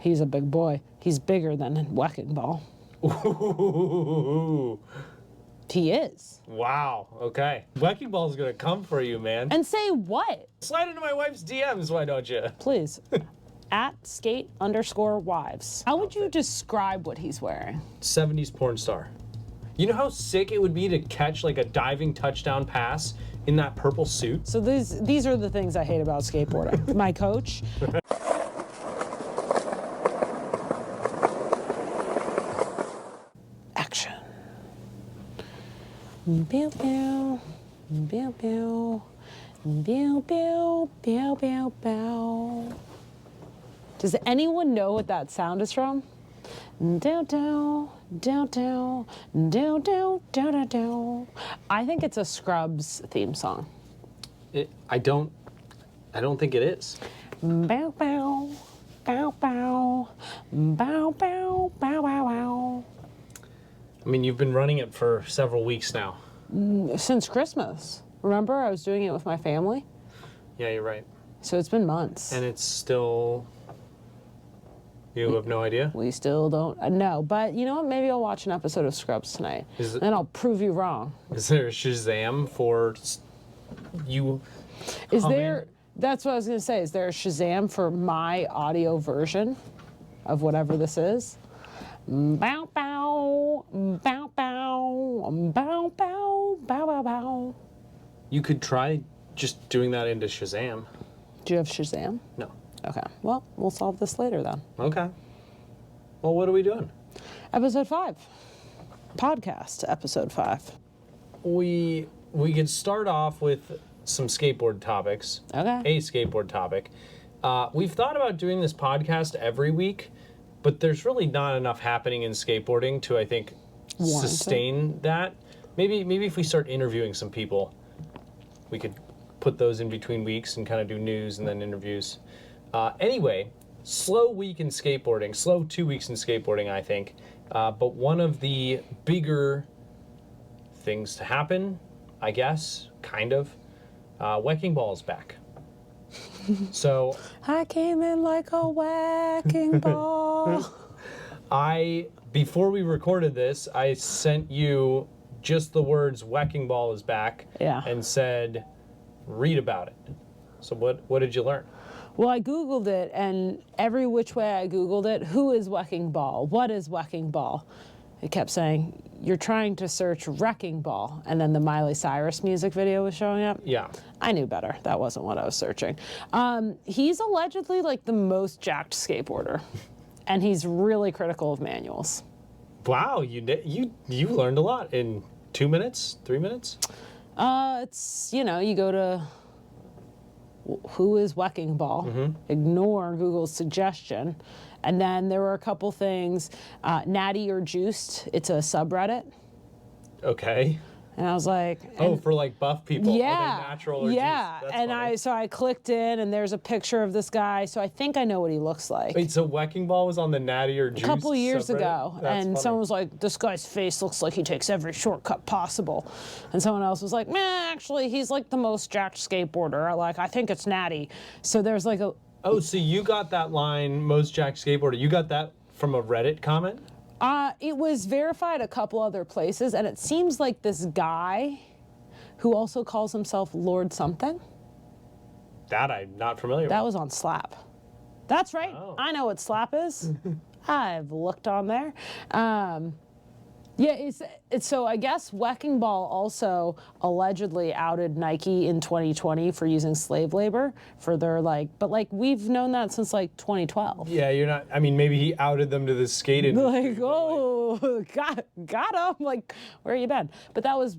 He's a big boy. He's bigger than Wecking Ball. Ooh. He is. Wow. Okay. Wecking Ball's gonna come for you, man. And say what? Slide into my wife's DMs, why don't you? Please. At skate_wives. How would you describe what he's wearing? 70s porn star. You know how sick it would be to catch like a diving touchdown pass in that purple suit? So these are the things I hate about skateboarding. My coach. Action. Pew pew, pew pew, pew pew, pew pew pew. Does anyone know what that sound is from? Do do do do do do do do. I think it's a Scrubs theme song. I don't think it is. Bow bow, bow bow, bow bow, bow bow bow. I mean, you've been running it for several weeks now. Since Christmas. Remember, I was doing it with my family? Yeah, you're right. So it's been months. And it's still... You have no idea? We still don't know. But you know what? Maybe I'll watch an episode of Scrubs tonight. And I'll prove you wrong. Is there a Shazam for you? Is there... That's what I was going to say. Is there a Shazam for my audio version of whatever this is? Bow, bow, bow, bow, bow, bow, bow, bow, bow. You could try just doing that into Shazam. Do you have Shazam? No. Okay. Well, we'll solve this later then. Okay. Well, what are we doing? Episode 5. Podcast, episode 5. We could start off with some skateboard topics. Okay. A skateboard topic. We've thought about doing this podcast every week, but there's really not enough happening in skateboarding to, I think, sustain that. Maybe if we start interviewing some people, we could put those in between weeks and kind of do news and then interviews. Anyway, slow week in skateboarding, slow 2 weeks in skateboarding, I think. But one of the bigger things to happen, I guess, kind of, Wecking Ball is back. So I came in like a wrecking ball. Before we recorded this, I sent you just the words "Wecking Ball is back" and said, read about it. So what did you learn? Well, I Googled it, and every which way I Googled it, who is Wecking Ball? What is Wecking Ball? It kept saying, you're trying to search Wrecking Ball, and then the Miley Cyrus music video was showing up. Yeah. I knew better. That wasn't what I was searching. He's allegedly like the most jacked skateboarder, and he's really critical of manuals. Wow, you learned a lot in 2 minutes, 3 minutes? It's, you go to who is Wecking Ball, ignore Google's suggestion, and then there were a couple things, Natty or Juiced, it's a subreddit. Okay. And I was like... for like buff people. Yeah. Are they natural or yeah. juiced? And I clicked in, and there's a picture of this guy, so I think I know what he looks like. Wait, so Wecking Ball was on the Natty or Juiced a couple years subreddit? ago, That's and funny. someone was like, this guy's face looks like he takes every shortcut possible. And someone else was like, meh, actually, he's like the most jacked skateboarder. I think it's Natty. So there's like a... Oh, so you got that line, most jacked skateboarder, you got that from a Reddit comment? It was verified a couple other places, and it seems like this guy who also calls himself Lord something. That I'm not familiar with. That was on Slap. That's right. Oh. I know what Slap is. I've looked on there. Yeah, so I guess Wecking Ball also allegedly outed Nike in 2020 for using slave labor for their but we've known that since 2012. Yeah, you're not, I mean, maybe he outed them to the skate industry. Got him, where you been? But that was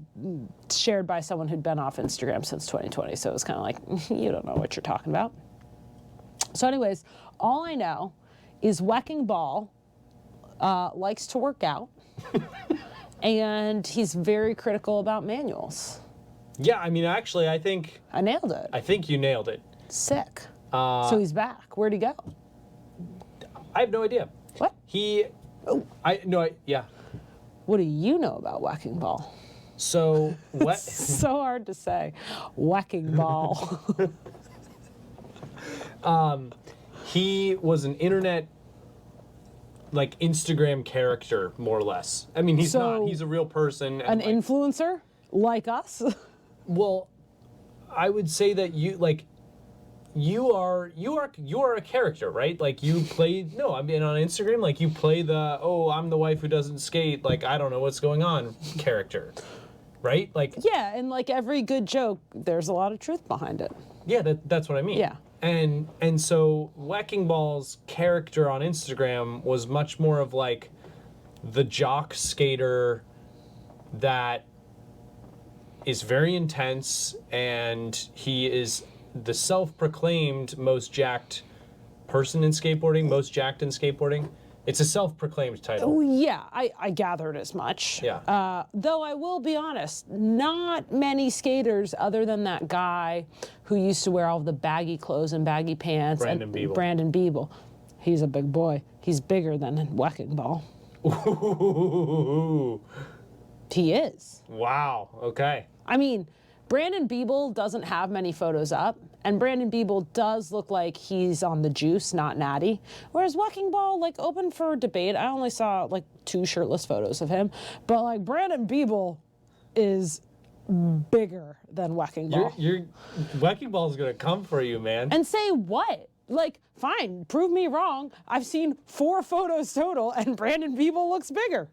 shared by someone who'd been off Instagram since 2020, so it was kind of like, you don't know what you're talking about. So anyways, all I know is Wecking Ball likes to work out. And he's very critical about manuals. Yeah, I mean, actually, I think... I nailed it. I think you nailed it. Sick. So he's back. Where'd he go? I have no idea. What? Yeah. What do you know about Wecking Ball? So, what? So hard to say. Wecking Ball. He was an internet like Instagram character, more or less. I mean, he's So, not. He's a real person. An And influencer like us? well, I would say that you are a character, right? Like you play. No, I mean on Instagram, like you play the I'm the wife who doesn't skate. Like I don't know what's going on character, right? Like Yeah, and like every good joke, there's a lot of truth behind it. yeah, that's what I mean. Yeah. And so Wecking Ball's character on Instagram was much more of like the jock skater that is very intense, and he is the self-proclaimed most jacked person in skateboarding, most jacked in skateboarding. It's a self-proclaimed title. Oh, yeah, I gathered as much. Yeah. Though I will be honest, not many skaters other than that guy who used to wear all the baggy clothes and baggy pants. Brandon Biebel. Brandon Biebel. He's a big boy. He's bigger than Wecking Ball. Ooh. He is. Wow. Okay. I mean, Brandon Biebel doesn't have many photos up, and Brandon Biebel does look like he's on the juice, not natty. Whereas Wecking Ball, like, open for debate. I only saw, like, 2 shirtless photos of him. But, like, Brandon Biebel is bigger than Wecking Ball. You're Wecking Ball's gonna come for you, man. And say what? Like, fine, prove me wrong. I've seen 4 photos total, and Brandon Biebel looks bigger.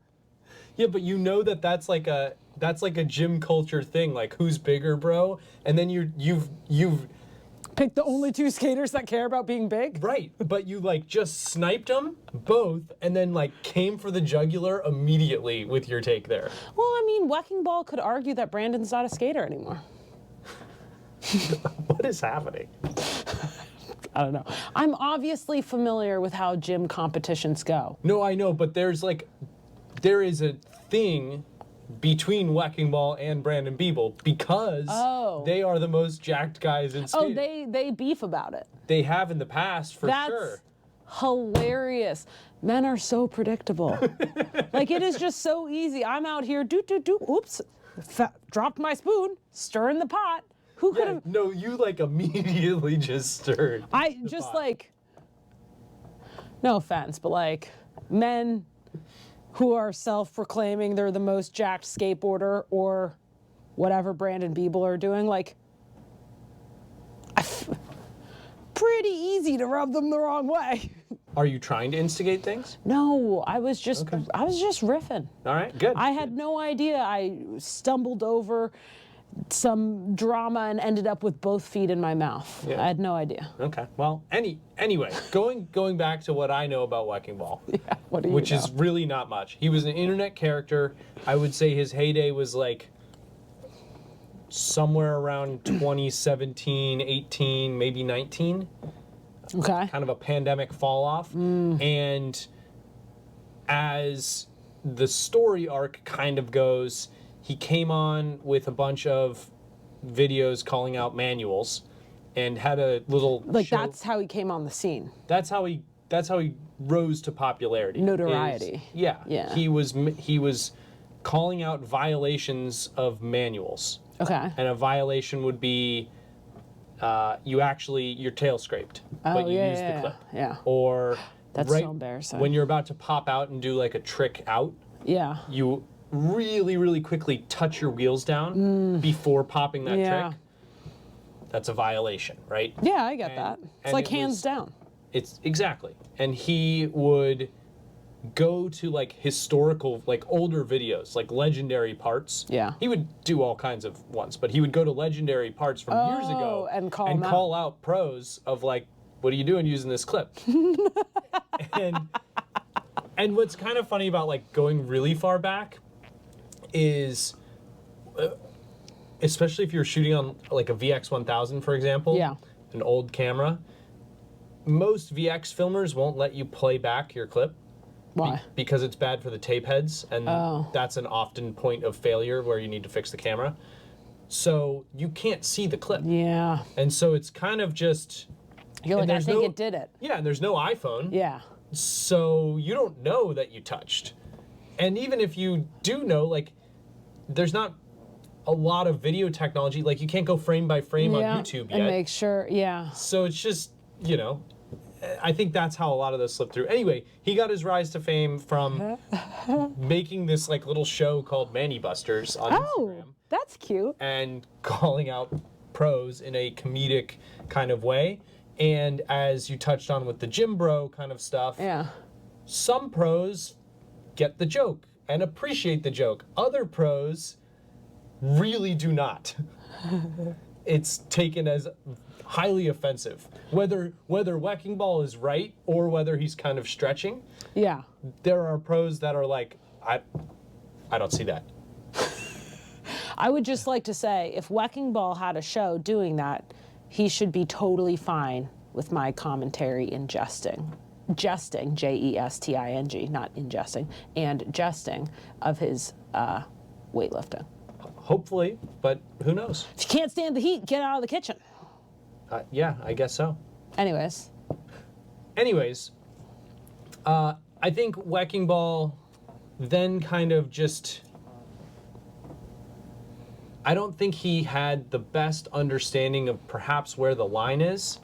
Yeah, but you know that's like a gym culture thing, like who's bigger, bro? And then you've Pick the only 2 skaters that care about being big? right, but you like just sniped them both, and then like came for the jugular immediately with your take there. Well, I mean, Wecking Ball could argue that Brandon's not a skater anymore. What is happening? I don't know. I'm obviously familiar with how gym competitions go. No, I know, but there is a thing between Wecking Ball and Brandon Biebel because they are the most jacked guys in skating. Oh, they beef about it. They have in the past, for That's sure. hilarious. Men are so predictable. Like, it is just so easy. I'm out here, oops, dropped my spoon, stirring the pot. Who could have? No, you like immediately just stirred. I just like, no offense, but like men who are self-proclaiming they're the most jacked skateboarder or whatever Brandon Biebel are doing, like, pretty easy to rub them the wrong way. Are you trying to instigate things? No, I was just riffing. All right, good. I had no idea. I stumbled over some drama and ended up with both feet in my mouth. Yeah. I had no idea. Okay. Well, anyway, going back to what I know about Wecking Ball, Yeah, what do you which know? is really not much. He was an internet character. I would say his heyday was like somewhere around 2017, 18, maybe 19. Okay. Kind of a pandemic fall off. And as the story arc kind of goes, he came on with a bunch of videos calling out manuals and had a little Like, show. that's how he came on the scene. That's how he rose to popularity. Notoriety. Yeah. Yeah. He was calling out violations of manuals. Okay. And a violation would be your tail scraped, but you used the clip. Yeah. Or That's right so embarrassing. when you're about to pop out and do like a trick out, Yeah. you really, really quickly touch your wheels down before popping that Yeah. trick. That's a violation, right? Yeah, I get that. It's and like it hands was- down. It's exactly. And he would go to like historical, like older videos, like legendary parts. Yeah. He would do all kinds of ones, but he would go to legendary parts from years ago and call 'em out. out pros of like, what are you doing using this clip? and what's kind of funny about like going really far back is, especially if you're shooting on like a VX1000, for example, Yeah. an old camera, most VX filmers won't let you play back your clip. Why? Because it's bad for the tape heads, and that's an often point of failure where you need to fix the camera. So you can't see the clip. Yeah. And so it's kind of just... You're and like, I there's think no- it did it. Yeah, and there's no iPhone. Yeah. So you don't know that you touched. And even if you do know, like, there's not a lot of video technology. Like, you can't go frame by frame on YouTube yet. And make sure, yeah. So it's just, I think that's how a lot of this slipped through. Anyway, he got his rise to fame from making this like little show called Manny Busters on Instagram. That's cute. And calling out pros in a comedic kind of way. And as you touched on with the gym bro kind of stuff, some pros get the joke and appreciate the joke. Other pros really do not. It's taken as highly offensive. Whether Wecking Ball is right or whether he's kind of stretching. Yeah. There are pros that are like, I don't see that. I would just like to say, if Wecking Ball had a show doing that, he should be totally fine with my commentary in jesting. Jesting, Jesting, not ingesting, and jesting of his weightlifting. Hopefully, but who knows? If you can't stand the heat, get out of the kitchen. Yeah, I guess so. Anyways, I think Wecking Ball then kind of just... I don't think he had the best understanding of perhaps where the line is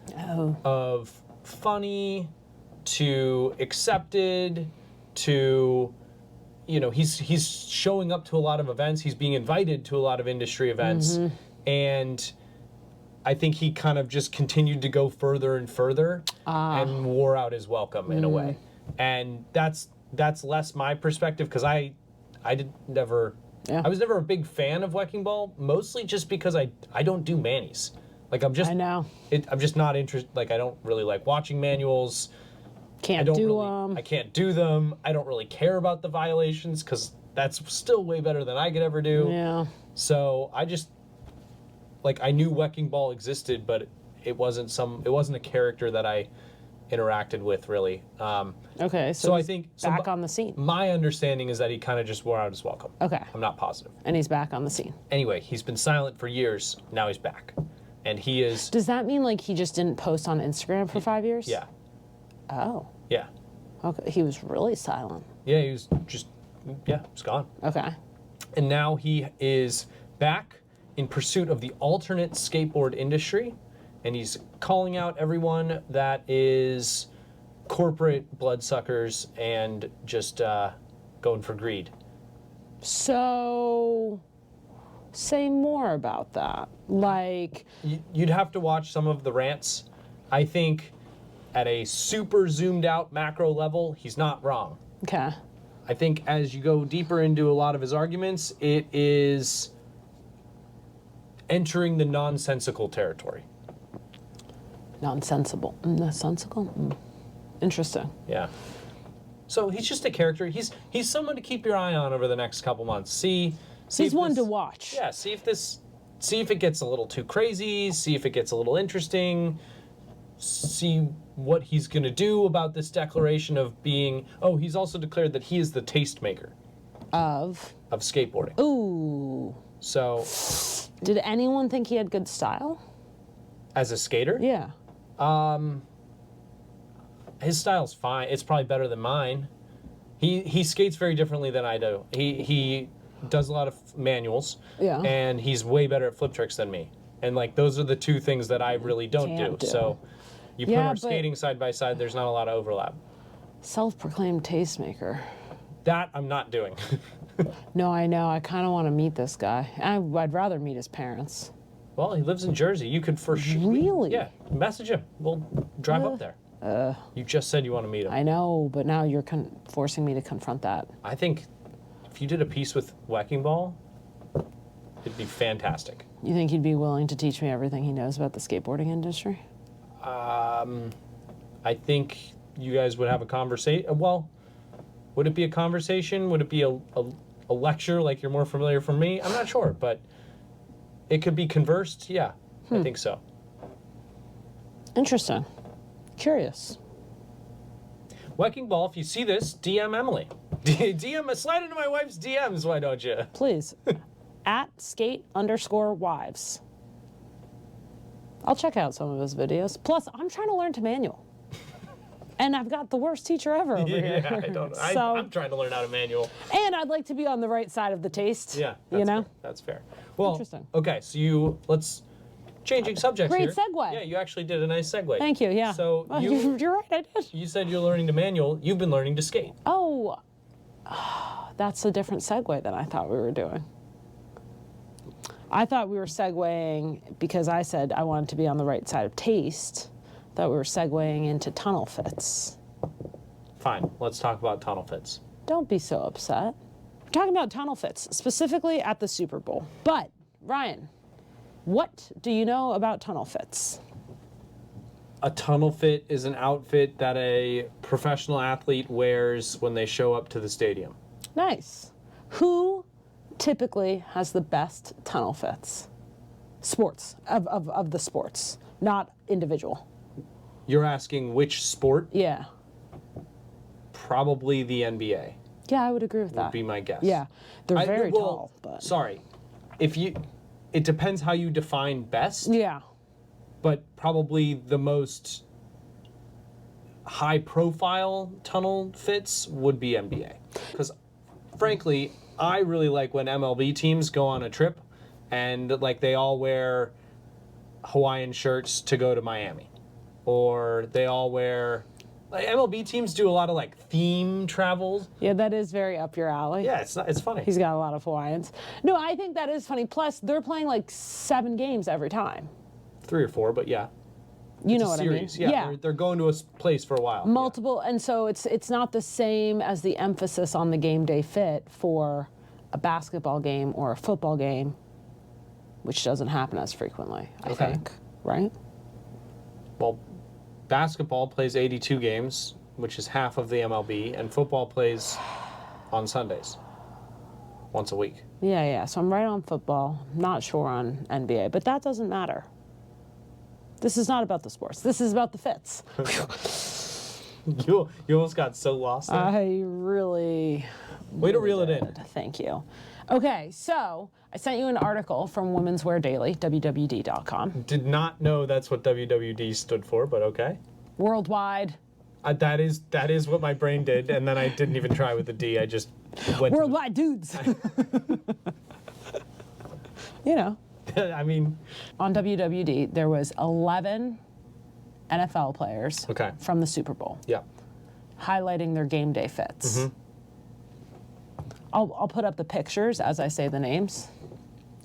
of funny to accepted to, you know, he's showing up to a lot of events. He's being invited to a lot of industry events. And I think he kind of just continued to go further and further and wore out his welcome in a way. And that's less my perspective because I was never a big fan of Wecking Ball, mostly just because I don't do manis. Like I'm just I'm just not interested. Like I don't really like watching manuals. I can't do them. I don't really care about the violations because that's still way better than I could ever do. Yeah. So I just I knew Wecking Ball existed, but it wasn't a character that I interacted with really. Okay, so I think back on the scene. My understanding is that he kind of just wore out his welcome. Okay. I'm not positive. And he's back on the scene. Anyway, he's been silent for years. Now he's back. And he is... Does that mean like he just didn't post on Instagram for 5 years? Yeah. Oh. Yeah. Okay, he was really silent. Yeah, he was just... Yeah, he's gone. Okay. And now he is back in pursuit of the alternate skateboard industry. And he's calling out everyone that is corporate bloodsuckers and just going for greed. So, say more about that. Like... You'd have to watch some of the rants. I think at a super zoomed out macro level, he's not wrong. Okay. I think as you go deeper into a lot of his arguments, it is entering the nonsensical territory. Nonsensical. Interesting. Yeah. So he's just a character. He's someone to keep your eye on over the next couple months. See he's one to watch. Yeah, see if it gets a little too crazy, see if it gets a little interesting, see what he's going to do about this declaration of being... Oh, he's also declared that he is the tastemaker. Of skateboarding. Ooh. So... Did anyone think he had good style? As a skater? Yeah. His style's fine. It's probably better than mine. He skates very differently than I do. He does a lot of manuals. Yeah. And he's way better at flip tricks than me. And like those are the two things that I really don't do. So you put our skating side by side, there's not a lot of overlap. Self-proclaimed tastemaker. That I'm not doing. No, I know. I kind of want to meet this guy. I'd rather meet his parents. Well, he lives in Jersey. You could for sure. Really? Yeah. Message him. We'll drive up there. You just said you want to meet him. I know, but now you're forcing me to confront that. I think if you did a piece with Wecking Ball, it'd be fantastic. You think he'd be willing to teach me everything he knows about the skateboarding industry? I think you guys would have a conversation. Well, would it be a conversation? Would it be a lecture like you're more familiar from me? I'm not sure, but it could be conversed. Yeah, I think so. Interesting. Curious. Wecking Ball, if you see this, DM Emily. Slide into my wife's DMs, why don't you? Please. At skate_wives. I'll check out some of his videos. Plus, I'm trying to learn to manual. And I've got the worst teacher ever over here. Yeah, I don't know. I'm trying to learn how to manual. And I'd like to be on the right side of the taste. Yeah, you know? fair. That's fair. Well, interesting. Okay, so let's changing subjects Great here. segue. Yeah, you actually did a nice segue. Thank you, yeah. So Well, you're right, I did. you said you're learning to manual. You've been learning to skate. Oh, that's a different segue than I thought we were doing. I thought we were segueing because I said I wanted to be on the right side of taste. Thought we were segueing into tunnel fits. Fine, let's talk about tunnel fits. Don't be so upset. We're talking about tunnel fits, specifically at the Super Bowl. But, Ryan, what do you know about tunnel fits? A tunnel fit is an outfit that a professional athlete wears when they show up to the stadium. Nice. Who typically has the best tunnel fits? Sports, of the sports, not individual. You're asking which sport? Yeah. Probably the NBA. Yeah, I would agree with that. Would be my guess. Yeah, they're very tall, but sorry, it depends how you define best. yeah, But probably the most high-profile tunnel fits would be NBA. Because, frankly, I really like when MLB teams go on a trip, and like they all wear Hawaiian shirts to go to Miami, or they all wear. Like, MLB teams do a lot of like theme travel. yeah, that is very up your alley. Yeah, it's funny. He's got a lot of Hawaiians. No, I think that is funny. Plus, they're playing like 7 games every time. 3 or 4, but yeah. You It's know a what series. I mean? Yeah. They're going to a place for a while. Multiple, and so it's not the same as the emphasis on the game day fit for a basketball game or a football game, which doesn't happen as frequently, I think, right? Well, basketball plays 82 games, which is half of the MLB, and football plays on Sundays, once a week. Yeah. So I'm right on football, not sure on NBA, but that doesn't matter. This is not about the sports. This is about the fits. You almost got so lost there. I really... Way to reel it in. Thank you. Okay, so I sent you an article from Women's Wear Daily, WWD.com. Did not know that's what WWD stood for, but okay. Worldwide. That is what my brain did, and then I didn't even try with the D. I just went. Worldwide dudes. You know. I mean, On WWD, there was 11 NFL players Okay. from the Super Bowl yeah. highlighting their game day fits. Mm-hmm. I'll put up the pictures as I say the names.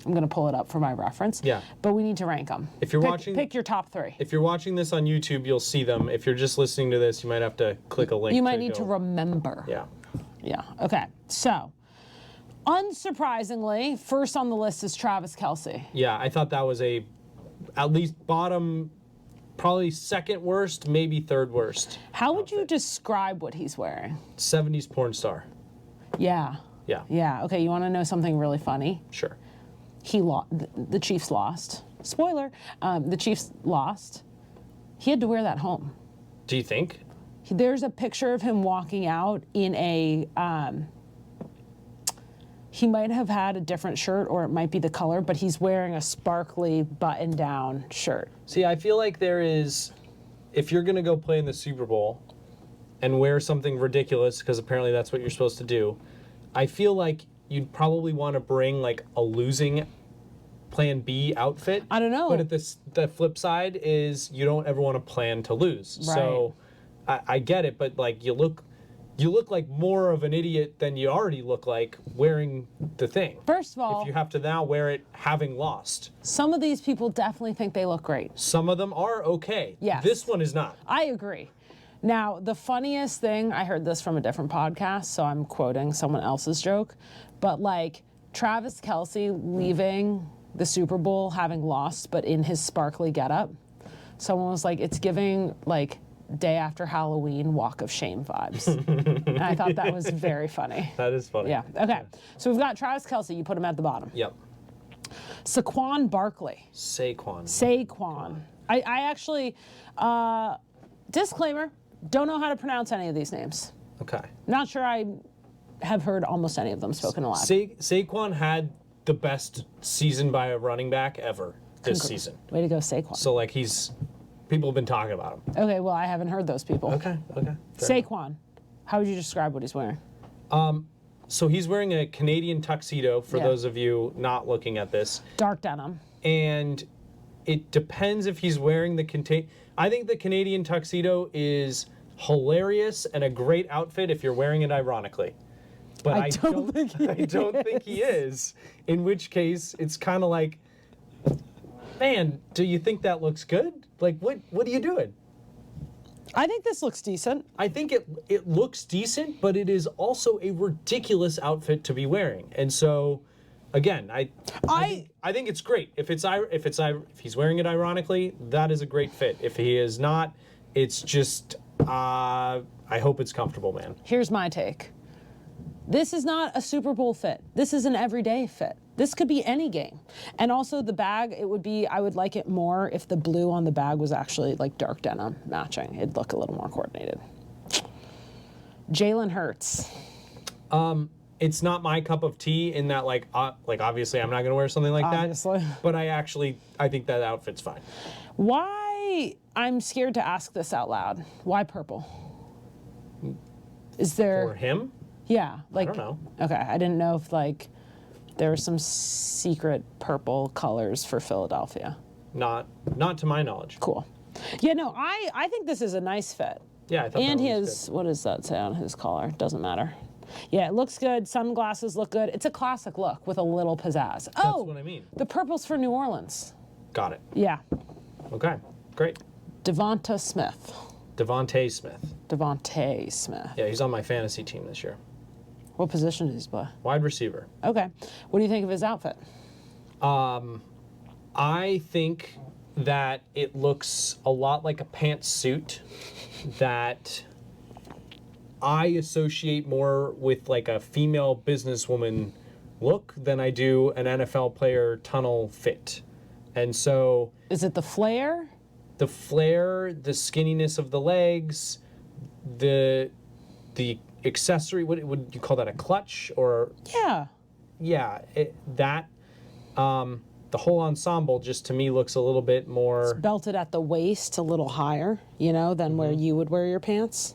I'm going to pull it up for my reference. Yeah. But we need to rank them. If you're watching- pick your top 3. If you're watching this on YouTube, you'll see them. If you're just listening to this, you might have to click a link. You might need to go. remember. Yeah. Yeah. Okay. So, unsurprisingly, first on the list is Travis Kelce. Yeah, I thought that was at least bottom, probably second worst, maybe third worst. How would you describe what he's wearing? 70s porn star. Yeah. Yeah. Yeah. Okay. You want to know something really funny? Sure. The Chiefs lost. Spoiler. The Chiefs lost. He had to wear that home. Do you think? There's a picture of him walking out in a. He might have had a different shirt, or it might be the color, but he's wearing a sparkly button-down shirt. See, I feel like there is, if you're going to go play in the Super Bowl and wear something ridiculous, because apparently that's what you're supposed to do, I feel like you'd probably want to bring like a losing plan B outfit. I don't know. But at the flip side is you don't ever want to plan to lose. Right. So I get it, but like you look like more of an idiot than you already look like wearing the thing. First of all, If you have to now wear it having lost. some of these people definitely think they look great. Some of them are okay. Yes. This one is not. I agree. Now, the funniest thing, I heard this from a different podcast, so I'm quoting someone else's joke, but like Travis Kelce leaving the Super Bowl having lost, but in his sparkly getup, someone was like, it's giving like day after Halloween walk of shame vibes. And I thought that was very funny. That is funny. Yeah, okay. So we've got Travis Kelce, you put him at the bottom. Yep. Saquon Barkley. Saquon. I actually, disclaimer, don't know how to pronounce any of these names. Okay. Not sure I have heard almost any of them spoken aloud. Saquon had the best season by a running back ever this season. Way to go, Saquon. So like people have been talking about him. Okay, well, I haven't heard those people. Okay. Saquon, how would you describe what he's wearing? So he's wearing a Canadian tuxedo, for Yeah. those of you not looking at this. Dark denim. And it depends if he's wearing the I think the Canadian tuxedo is hilarious and a great outfit if you're wearing it ironically. But I don't think he is. In which case, it's kind of like, man, do you think that looks good? Like, what are you doing? I think this looks decent. I think it looks decent, but it is also a ridiculous outfit to be wearing. And so, again, I think it's great. If he's wearing it ironically, that is a great fit. If he is not, it's just I hope it's comfortable, man. Here's my take. This is not a Super Bowl fit. This is an everyday fit. This could be any game. And also the bag, I would like it more if the blue on the bag was actually like dark denim matching. It'd look a little more coordinated. Jalen Hurts. It's not my cup of tea in that like obviously I'm not gonna wear something like Obviously. that. But I think that outfit's fine. Why, I'm scared to ask this out loud. Why purple? Is there... For him? Yeah. Like, I don't know. Okay, I didn't know if like there were some secret purple colors for Philadelphia. Not to my knowledge. Cool. Yeah, no, I think this is a nice fit. Yeah, I thought and that he was has, good. what does that say on his collar? Doesn't matter. Yeah, it looks good. Sunglasses look good. It's a classic look with a little pizzazz. That's what I mean. The purple's for New Orleans. Got it. Yeah. Okay, great. Devonta Smith. Devontae Smith. Devontae Smith. Yeah, he's on my fantasy team this year. What position does he play? Wide receiver. Okay. What do you think of his outfit? I think that it looks a lot like a pantsuit that I associate more with like a female businesswoman look than I do an NFL player tunnel fit. And so... Is it the flare? The flare, the skinniness of the legs, the accessory, what would you call that, a clutch? Or Yeah. the whole ensemble just to me looks a little bit more... It's belted at the waist a little higher, you know, than where you would wear your pants.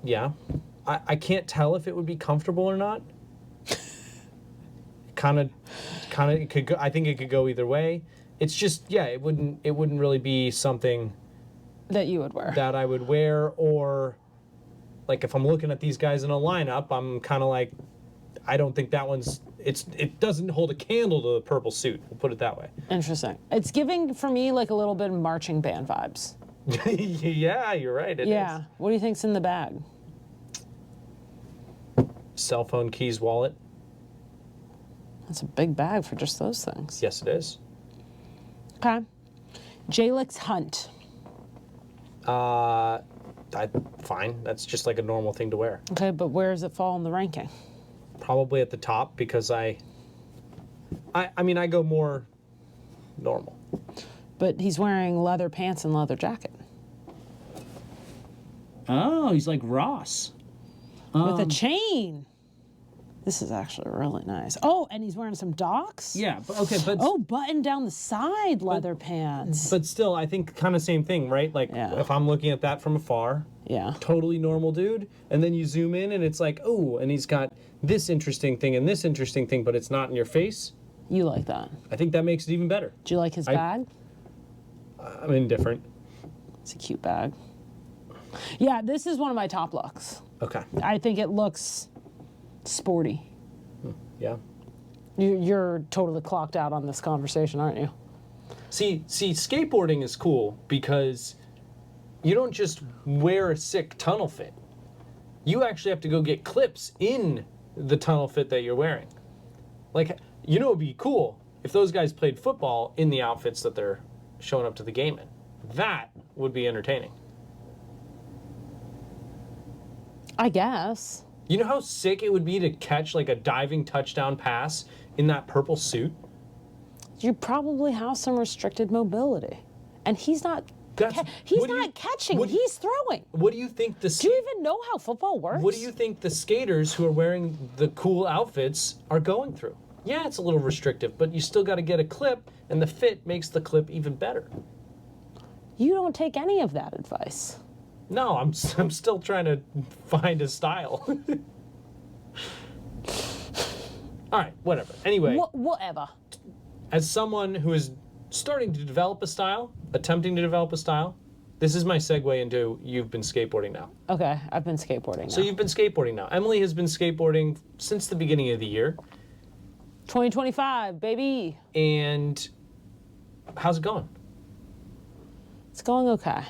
Yeah. I can't tell if it would be comfortable or not. Kind of, it could go, I think it could go either way. It's just, yeah, it wouldn't really be something that you would wear. That I would wear, or like if I'm looking at these guys in a lineup, I'm kind of like, I don't think that one's, it doesn't hold a candle to the purple suit. We'll put it that way. Interesting. It's giving, for me, like a little bit of marching band vibes. Yeah, you're right. It is. What do you think's in the bag? Cell phone, keys, wallet. That's a big bag for just those things. Yes, it is. Okay. Jalix Hunt. Fine. That's just like a normal thing to wear. Okay, but where does it fall in the ranking? Probably at the top because I mean, I go more normal. But he's wearing leather pants and leather jacket. Oh, he's like Ross. With a chain. This is actually really nice. Oh, and he's wearing some Docs? Yeah, but okay, but... Oh, button down the side leather pants. But still, I think kind of same thing, right? Like, if I'm looking at that from afar, totally normal dude, and then you zoom in and it's like, oh, and he's got this interesting thing and this interesting thing, but it's not in your face. You like that? I think that makes it even better. Do you like his bag? I'm indifferent. It's a cute bag. Yeah, this is one of my top looks. Okay. I think it looks sporty. Yeah. You're totally clocked out on this conversation, aren't you? See, skateboarding is cool because you don't just wear a sick tunnel fit. You actually have to go get clips in the tunnel fit that you're wearing. Like, you know, it'd be cool if those guys played football in the outfits that they're showing up to the game in. That would be entertaining. I guess. You know how sick it would be to catch like a diving touchdown pass in that purple suit? You probably have some restricted mobility. And he's not catching, he's throwing. What do you think Do you even know how football works? What do you think the skaters who are wearing the cool outfits are going through? Yeah, it's a little restrictive, but you still got to get a clip, and the fit makes the clip even better. You don't take any of that advice. No, I'm still trying to find a style. All right, whatever. Anyway. Whatever. As someone who is starting to develop a style, attempting to develop a style. This is my segue into you've been skateboarding now. Okay, I've been skateboarding now. So you've been skateboarding now. Emily has been skateboarding since the beginning of the year. 2025, baby. And how's it going? It's going okay.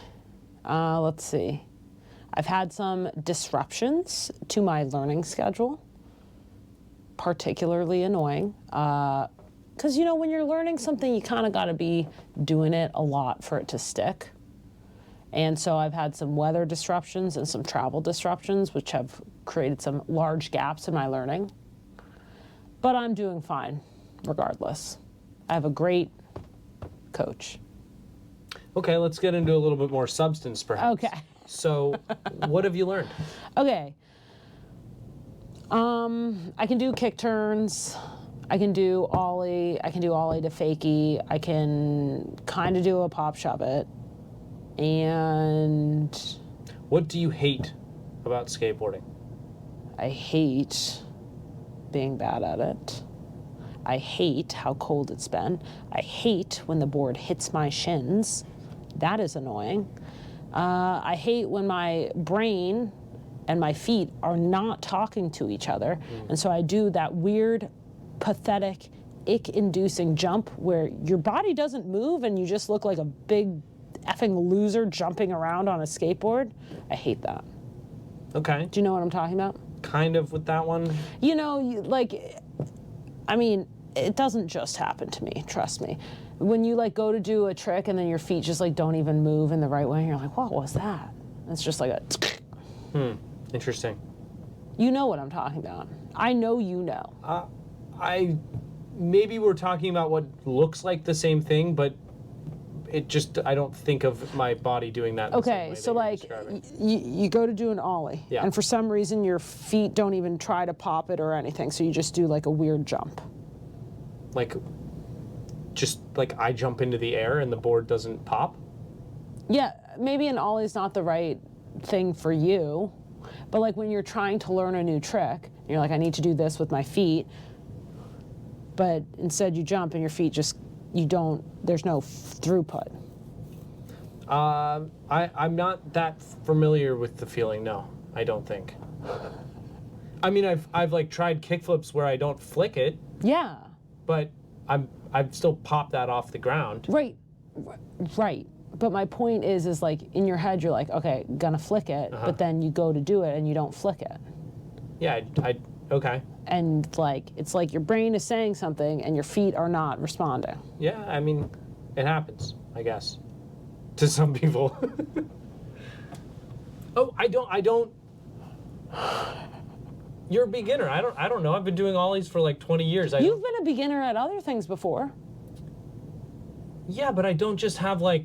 Let's see. I've had some disruptions to my learning schedule, particularly annoying. Because, when you're learning something, you kind of got to be doing it a lot for it to stick. And so I've had some weather disruptions and some travel disruptions, which have created some large gaps in my learning. But I'm doing fine, regardless. I have a great coach. Okay, let's get into a little bit more substance, perhaps. Okay. So, what have you learned? Okay. I can do kick turns. I can do ollie. I can do ollie to fakie. I can kind of do a pop shove it. And what do you hate about skateboarding? I hate being bad at it. I hate how cold it's been. I hate when the board hits my shins. That is annoying. I hate when my brain and my feet are not talking to each other. And so I do that weird, pathetic, ick-inducing jump where your body doesn't move and you just look like a big effing loser jumping around on a skateboard. I hate that. Okay. Do you know what I'm talking about? Kind of with that one. It doesn't just happen to me, trust me. When you go to do a trick and then your feet just don't even move in the right way, and you're like, what was that? And it's just like a Interesting. You know what I'm talking about. I know you know. Maybe we're talking about what looks like the same thing, but I don't think of my body doing that. Okay, so you go to do an ollie, yeah. And for some reason your feet don't even try to pop it or anything, so you just do a weird jump. I jump into the air and the board doesn't pop? Yeah, maybe an ollie's not the right thing for you, but when you're trying to learn a new trick, you're like, I need to do this with my feet, but instead you jump and your feet there's no throughput. I'm not that familiar with the feeling, no, I don't think. I mean, I've tried kickflips where I don't flick it. Yeah. But I've still popped that off the ground. Right. But my point is in your head you're like, okay, gonna flick it, but then you go to do it and you don't flick it. Yeah, okay. And it's like your brain is saying something and your feet are not responding. Yeah, I mean, it happens, I guess, to some people. Oh, I don't. You're a beginner. I don't know. I've been doing ollies for 20 years. You've been a beginner at other things before. Yeah, but I don't just have my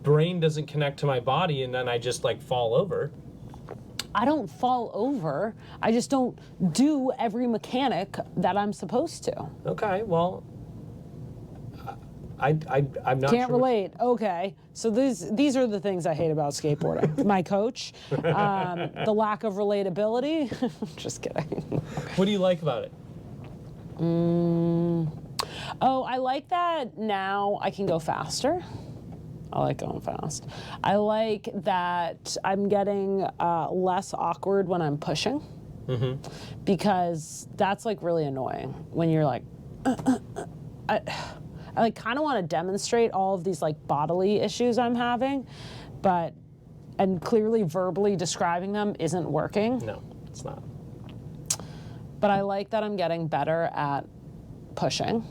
brain doesn't connect to my body and then I just fall over. I don't fall over. I just don't do every mechanic that I'm supposed to. Okay, well, I'm not Can't sure relate. Okay, so these are the things I hate about skateboarding. My coach, the lack of relatability. Just kidding. What do you like about it? Oh, I like that now I can go faster. I like going fast. I like that I'm getting less awkward when I'm pushing. Because that's really annoying when you're I kind of want to demonstrate all of these bodily issues I'm having, and clearly verbally describing them isn't working. No, it's not. But I like that I'm getting better at pushing.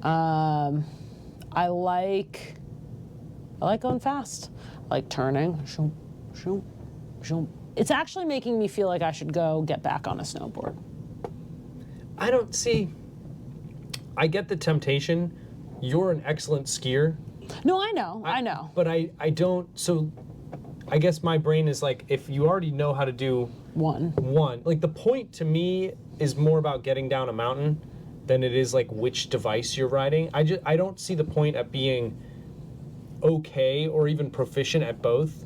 I like going fast. I like turning. Shoom, shoom, shoom. It's actually making me feel like I should go get back on a snowboard. I don't see. I get the temptation. You're an excellent skier. No, I know. But I don't. So I guess my brain is if you already know how to do one, the point to me is more about getting down a mountain than it is which device you're riding. I don't see the point at being okay or even proficient at both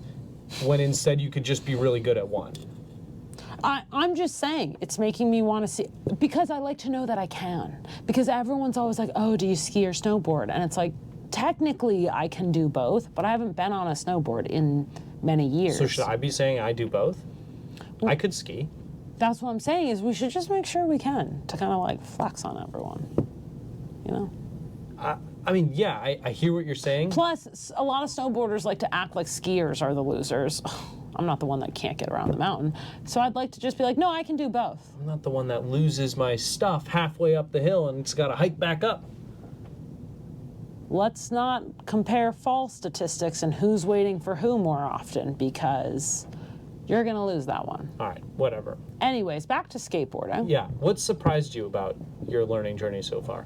when instead you could just be really good at one. I'm just saying, it's making me want to see, because I like to know that I can. Because everyone's always like, oh, do you ski or snowboard? And it's like, technically I can do both, but I haven't been on a snowboard in many years. So should I be saying I do both? I could ski. That's what I'm saying, is we should just make sure we can, to kind of like flex on everyone, you know? I mean, yeah, I hear what you're saying. Plus, a lot of snowboarders like to act like skiers are the losers. I'm not the one that can't get around the mountain. So I'd like to just be like, no, I can do both. I'm not the one that loses my stuff halfway up the hill and it's got to hike back up. Let's not compare fall statistics and who's waiting for who more often, because you're going to lose that one. All right, whatever. Anyways, back to skateboarding. Yeah, what surprised you about your learning journey so far?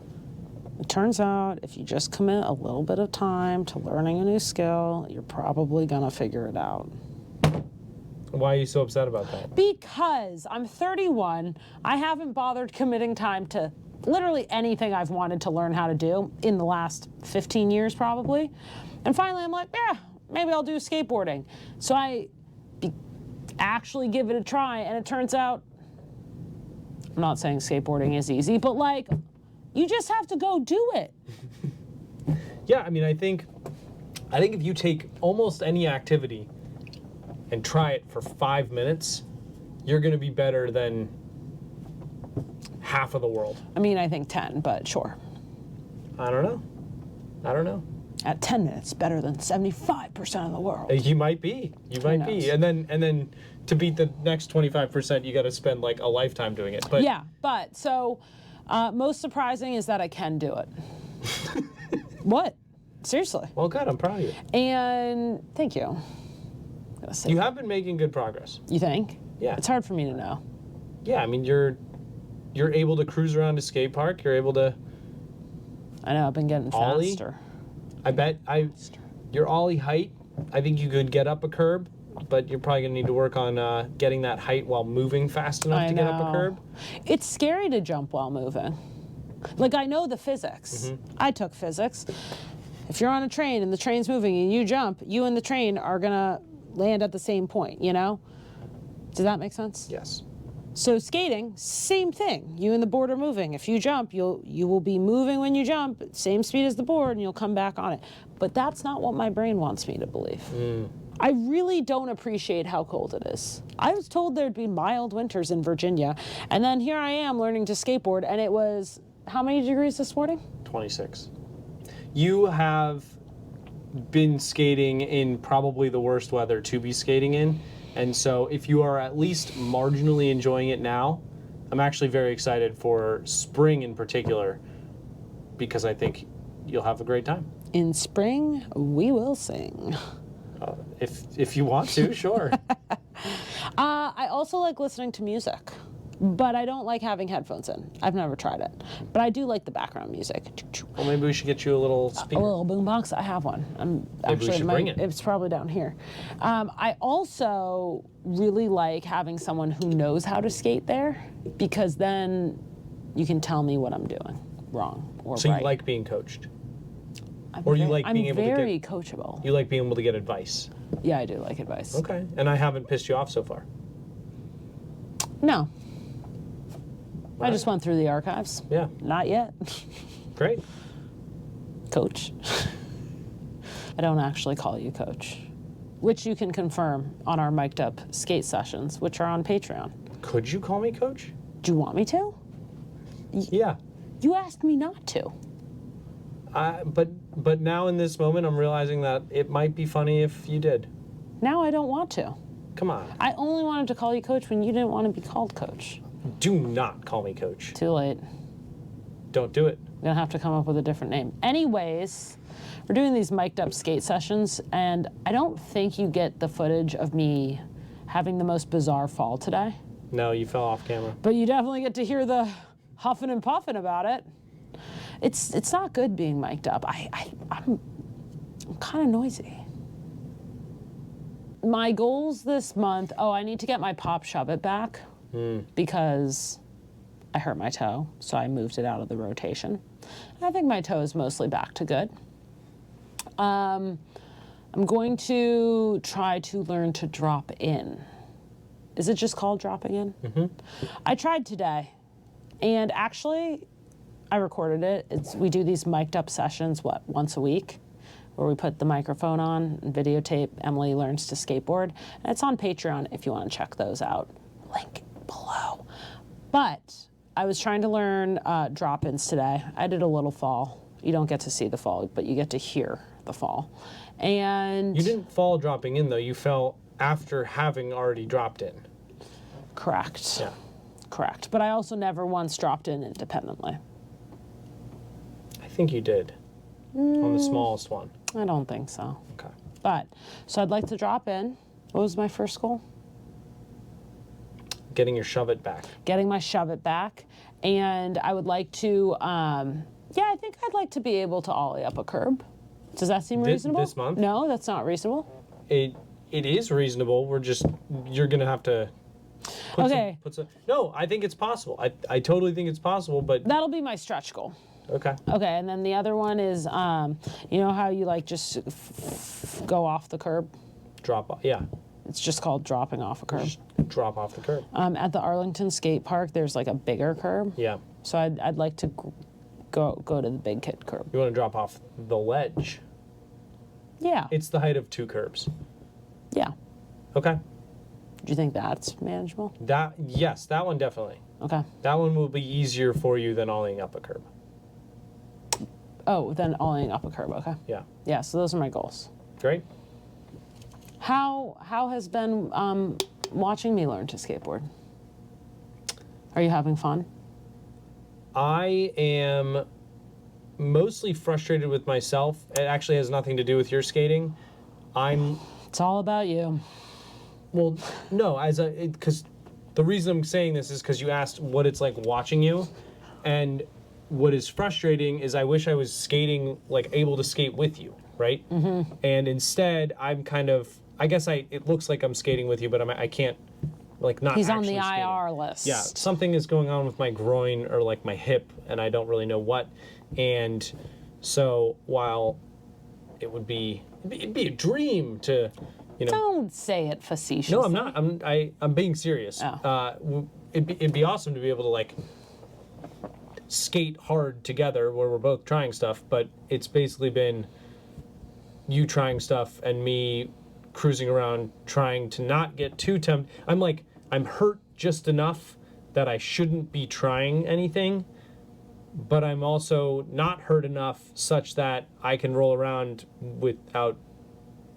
It turns out if you just commit a little bit of time to learning a new skill, you're probably going to figure it out. Why are you so upset about that? Because I'm 31, I haven't bothered committing time to literally anything I've wanted to learn how to do in the last 15 years probably. And finally I'm like, yeah, maybe I'll do skateboarding. So I actually give it a try, and it turns out, I'm not saying skateboarding is easy, but like, you just have to go do it. Yeah, I mean, I think if you take almost any activity and try it for 5 minutes, you're going to be better than half of the world. I mean, I think 10, but sure. I don't know. At 10 minutes, better than 75% of the world. You might be. You might be. And then to beat the next 25%, you got to spend like a lifetime doing it. But yeah, but so most surprising is that I can do it. What? Seriously. Well, good. I'm proud of you. And thank you. You have been making good progress. You think? Yeah. It's hard for me to know. Yeah, I mean, you're able to cruise around a skate park. You're able to. I know, I've been getting ollie. faster. I bet your ollie height, I think you could get up a curb, but you're probably going to need to work on getting that height while moving fast enough to get up a curb. It's scary to jump while moving. Like, I know the physics. I took physics. If you're on a train and the train's moving and you jump, you and the train are going to land at the same point, you know? Does that make sense? Yes. So skating, same thing. You and the board are moving. If you jump, you will be moving when you jump, same speed as the board, and you'll come back on it. But that's not what my brain wants me to believe. I really don't appreciate how cold it is. I was told there'd be mild winters in Virginia, and then here I am learning to skateboard, and it was, how many degrees this morning? 26. You have been skating in probably the worst weather to be skating in. And so if you are at least marginally enjoying it now, I'm actually very excited for spring in particular, because I think you'll have a great time. In spring, we will sing. If you want to, sure. I also like listening to music, but I don't like having headphones in. I've never tried it. But I do like the background music. Well, maybe we should get you a little speaker. A little boombox. I have one. Maybe we should bring it. It's probably down here. I also really like having someone who knows how to skate there, because then you can tell me what I'm doing wrong or so right. You like being coached? I'm being able to get... very coachable. You like being able to get advice? Yeah, I do like advice. Okay. And I haven't pissed you off so far? No. I just went through the archives. Yeah. Not yet. Great. Coach. I don't actually call you coach, which you can confirm on our mic'd up skate sessions, which are on Patreon. Could you call me coach? Do you want me to? Yeah. You asked me not to. But now in this moment, I'm realizing that it might be funny if you did. Now I don't want to. Come on. I only wanted to call you coach when you didn't want to be called coach. Do not call me coach. Too late. Don't do it. I'm gonna have to come up with a different name. Anyways, we're doing these mic'd up skate sessions, and I don't think you get the footage of me having the most bizarre fall today. No, you fell off camera. But you definitely get to hear the huffing and puffing about it. It's not good being mic'd up. I'm kind of noisy. My goals this month, I need to get my pop shove it back because I hurt my toe, so I moved it out of the rotation. I think my toe is mostly back to good. I'm going to try to learn to drop in. Is it just called dropping in? Mm-hmm. I tried today, and actually, I recorded it. We do these mic'd up sessions, once a week, where we put the microphone on and videotape Emily Learns to Skateboard. And it's on Patreon if you want to check those out. Link below. But I was trying to learn drop-ins today. I did a little fall. You don't get to see the fall, but you get to hear the fall. And you didn't fall dropping in, though. You fell after having already dropped in. Correct. Yeah. Correct. But I also never once dropped in independently. I think you did. On the smallest one. I don't think so. Okay. But, so I'd like to drop in. What was my first goal? Getting your shove it back. Getting my shove it back. And I would like to, I think I'd like to be able to ollie up a curb. Does that seem reasonable? This month? No, that's not reasonable. It is reasonable. You're going to have to put some, no, I think it's possible. I totally think it's possible, but. That'll be my stretch goal. Okay. Okay, and then the other one is, you know how you like just go off the curb? Drop off, yeah. It's just called dropping off a curb. Just drop off the curb. At the Arlington skate park, there's like a bigger curb. Yeah. So I'd like to go to the big kid curb. You want to drop off the ledge. Yeah. It's the height of 2 curbs. Yeah. Okay. Do you think that's manageable? Yes, that one definitely. Okay. That one will be easier for you than ollieing up a curb. Oh, then ollieing up a curb, okay. Yeah. Yeah, so those are my goals. Great. How has been watching me learn to skateboard? Are you having fun? I am mostly frustrated with myself. It actually has nothing to do with your skating. It's all about you. Well, no, because the reason I'm saying this is because you asked what it's like watching you, and what is frustrating is I wish I was skating, like able to skate with you, right? Mm-hmm. And instead, I'm kind of, I guess it looks like I'm skating with you, but I can't, like not. He's on actually the skating. IR list. Yeah, something is going on with my groin or like my hip, and I don't really know what. And so while it'd be a dream to, Don't say it facetiously. No, I'm not. I'm being serious. Oh. It'd be awesome to be able to like skate hard together where we're both trying stuff, but it's basically been you trying stuff and me cruising around trying to not get too tempted. I'm hurt just enough that I shouldn't be trying anything, but I'm also not hurt enough such that I can roll around without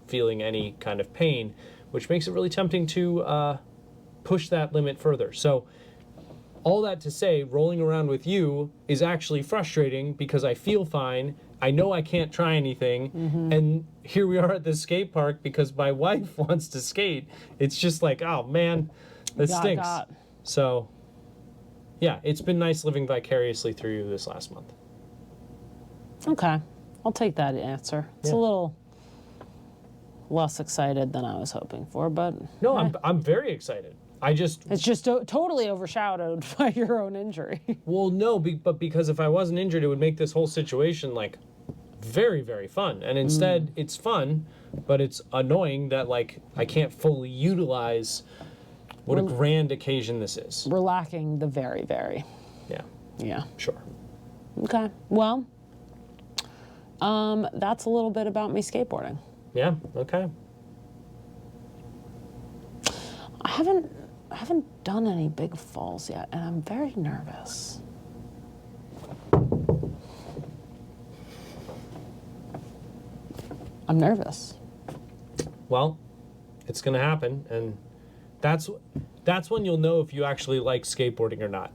feeling any kind of pain, which makes it really tempting to push that limit further. So all that to say, rolling around with you is actually frustrating because I feel fine. I know I can't try anything. Mm-hmm. And here we are at the skate park because my wife wants to skate. It's just like, oh man, this stinks. So yeah, it's been nice living vicariously through you this last month. Okay, I'll take that answer. It's a little less excited than I was hoping for, but no, I'm very excited. It's just totally overshadowed by your own injury. Well, no, but because if I wasn't injured, it would make this whole situation like very, very fun. And instead, it's fun, but it's annoying that like I can't fully utilize what a grand occasion this is. We're lacking the very, very. Yeah. Yeah. Sure. Okay. Well, that's a little bit about me skateboarding. Yeah. Okay. I haven't done any big falls yet, and I'm very nervous. I'm nervous. Well, it's gonna happen, and that's when you'll know if you actually like skateboarding or not.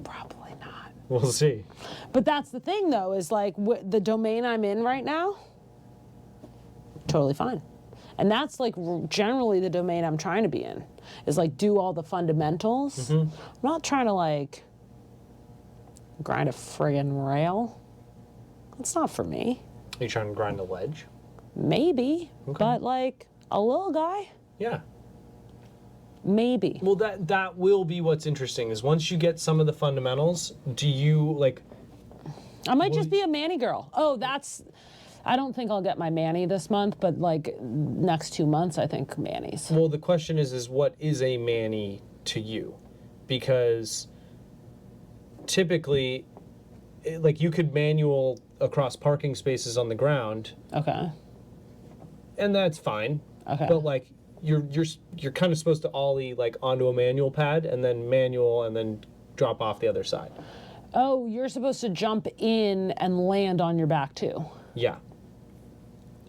Probably not. We'll see. But that's the thing, though, is like the domain I'm in right now, totally fine. And that's like generally the domain I'm trying to be in, is like do all the fundamentals. Mm-hmm. I'm not trying to like grind a friggin' rail. That's not for me. Are you trying to grind a ledge? Maybe, okay. But like a little guy? Yeah. Maybe. Well, that will be what's interesting is once you get some of the fundamentals, do you like... I might just be a manny girl. Oh, that's... I don't think I'll get my mani this month, but like next 2 months, I think manis. Well, the question is what is a mani to you? Because typically, like you could manual across parking spaces on the ground, Okay. and that's fine. Okay. But like you're kind of supposed to ollie like onto a manual pad and then manual and then drop off the other side. Oh, you're supposed to jump in and land on your back too. Yeah.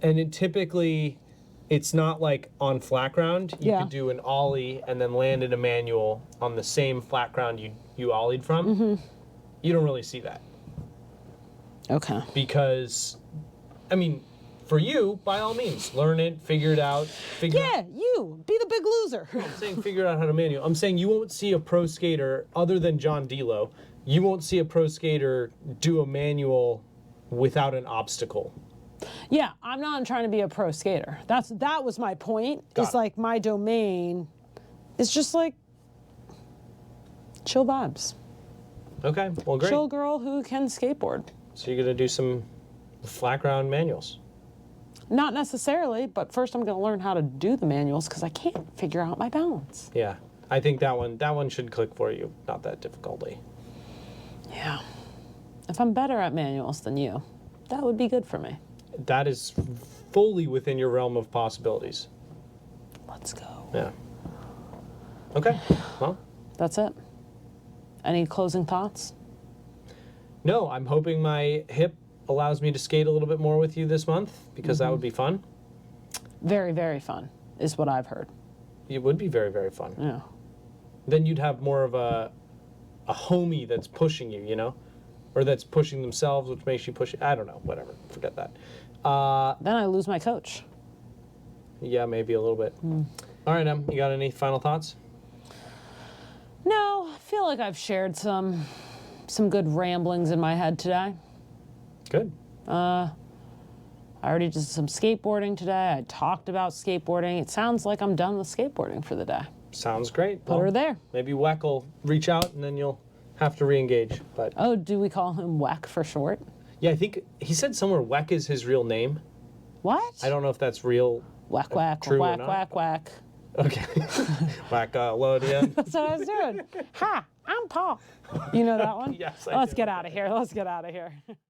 And it's not like on flat ground. You could do an ollie and then land in a manual on the same flat ground you ollied from. Mm-hmm. You don't really see that. Okay. Because, I mean, for you, by all means, learn it, figure it out. Yeah, you be the big loser. I'm saying figure out how to manual. I'm saying you won't see a pro skater other than John D'Lo. You won't see a pro skater do a manual without an obstacle. Yeah, I'm not trying to be a pro skater. That was my point. It's like my domain is just like chill vibes. Okay, well, great. Chill girl who can skateboard. So you're gonna do some flat ground manuals. Not necessarily, but first I'm going to learn how to do the manuals because I can't figure out my balance. Yeah, I think that one should click for you, not that difficultly. Yeah. If I'm better at manuals than you, that would be good for me. That is fully within your realm of possibilities. Let's go. Yeah. Okay, well. That's it. Any closing thoughts? No, I'm hoping my hip allows me to skate a little bit more with you this month because that would be fun. Very, very fun is what I've heard. It would be very, very fun. Yeah. Then you'd have more of a homie that's pushing you, you know? Or that's pushing themselves, which makes you push. I don't know, whatever. Forget that. Then I lose my coach. Yeah, maybe a little bit. All right, you got any final thoughts? No, I feel like I've shared some good ramblings in my head today. Good. I already did some skateboarding today. I talked about skateboarding. It sounds like I'm done with skateboarding for the day. Sounds great. Put her there. Maybe Weck will reach out and then you'll have to re-engage. But Oh, do we call him Weck for short? yeah, I think he said somewhere Weck is his real name. What? I don't know if that's real. Whack, whack, true or whack, not. whack, whack. Okay. Whack-a-lodia. That's what I was doing. Hi, I'm Paul. You know that one? Yes, I Let's do. get out of here. Let's get out of here.